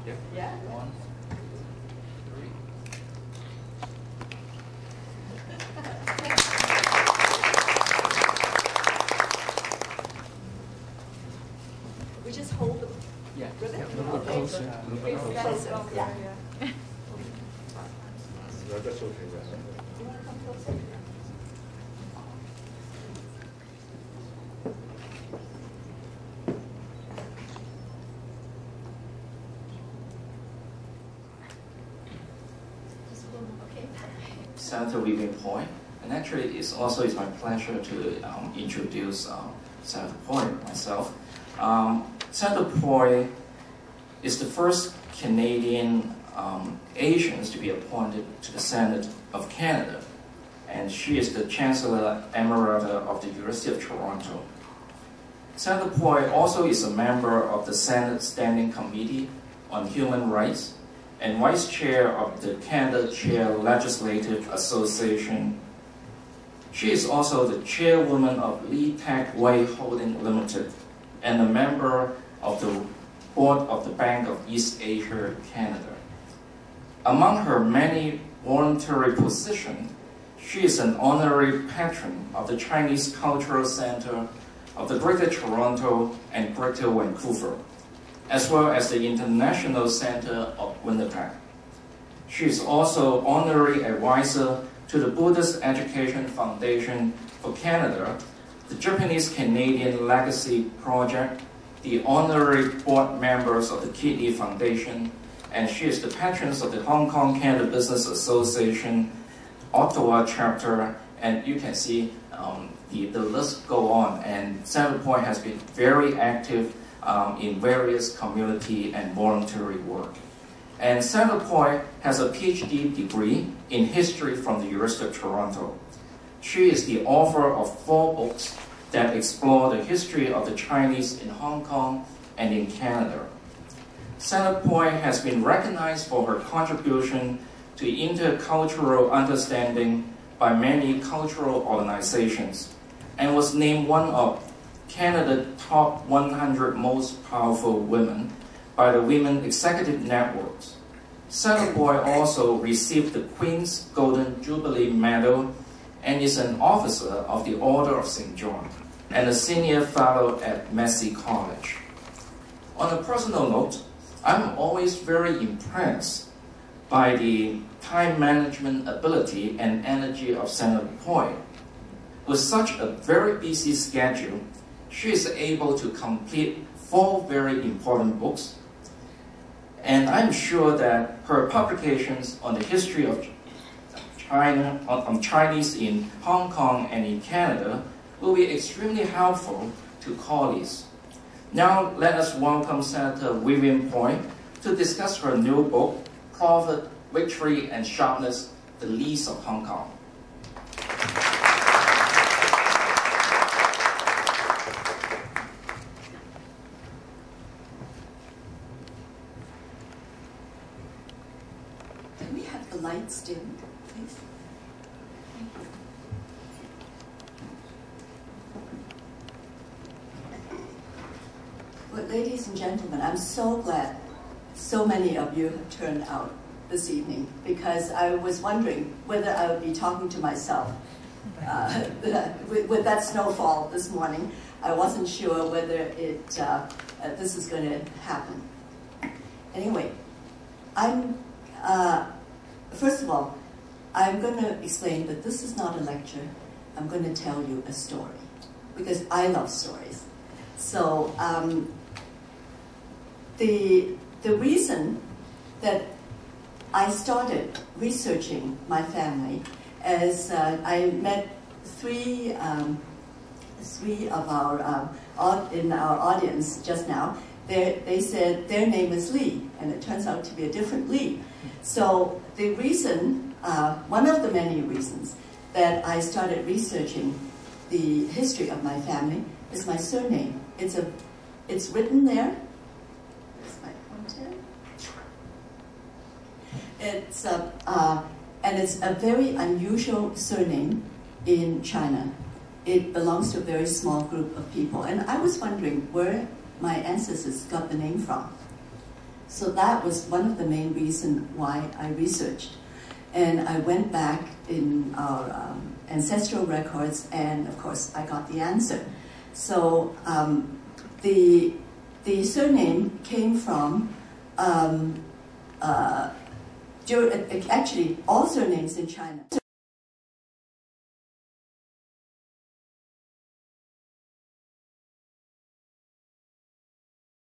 Yeah. Yeah. 1, 3. We just hold them. Yeah. Really? A little bit closer. A little bit closer. Closer. Yeah. You want to come closer? Senator Vivienne Poy, and actually it's my pleasure to introduce Senator Poy myself. Senator Poy is the first Canadian Asians to be appointed to the Senate of Canada, and she is the Chancellor Emerita of the University of Toronto. Senator Poy also is a member of the Senate Standing Committee on Human Rights and Vice Chair of the Canada Chair Legislative Association. She is also the Chairwoman of Lee Tech Way Holding Limited and a member of the Board of the Bank of East Asia, Canada. Among her many voluntary positions, she is an honorary patron of the Chinese Cultural Center of the Greater Toronto and Greater Vancouver, as well as the International Center of Winnipeg. She is also honorary advisor to the Buddhist Education Foundation for Canada, the Japanese Canadian Legacy Project, the honorary board members of the Kidney Foundation, and she is the patron of the Hong Kong Canada Business Association, Ottawa chapter, and you can see the list go on. And Senator Poy has been very active in various community and voluntary work. And Senator Poy has a PhD degree in history from the University of Toronto. She is the author of 4 books that explore the history of the Chinese in Hong Kong and in Canada. Senator Poy has been recognized for her contribution to intercultural understanding by many cultural organizations and was named one of Canada's top 100 most powerful women by the Women Executive Networks. Senator Poy also received the Queen's Golden Jubilee Medal and is an officer of the Order of St. John and a senior fellow at Massey College. On a personal note, I'm always very impressed by the time management ability and energy of Senator Poy. With such a very busy schedule, she is able to complete 4 very important books, and I'm sure that her publications on the history of China, on Chinese in Hong Kong and in Canada will be extremely helpful to colleagues. Now let us welcome Senator Vivienne Poy to discuss her new book, Profit, Victory and Sharpness, The Lease of Hong Kong. Can we have the lights dim, please? Thank you. Well, ladies and gentlemen, I'm so glad so many of you have turned out this evening, because I was wondering whether I would be talking to myself with that snowfall this morning. I wasn't sure whether this is going to happen. Anyway, first of all, I'm going to explain that this is not a lecture. I'm going to tell you a story, because I love stories. So the reason that I started researching my family as I met 3 of our in our audience just now. They said their name is Lee, and it turns out to be a different Lee. So the reason, one of the many reasons that I started researching the history of my family is my surname. It's written there. Here's my pointer. And it's a very unusual surname in China. It belongs to a very small group of people. And I was wondering where my ancestors got the name from. So that was one of the main reasons why I researched. And I went back in our ancestral records, and of course I got the answer. So the surname came from, actually all surnames in China.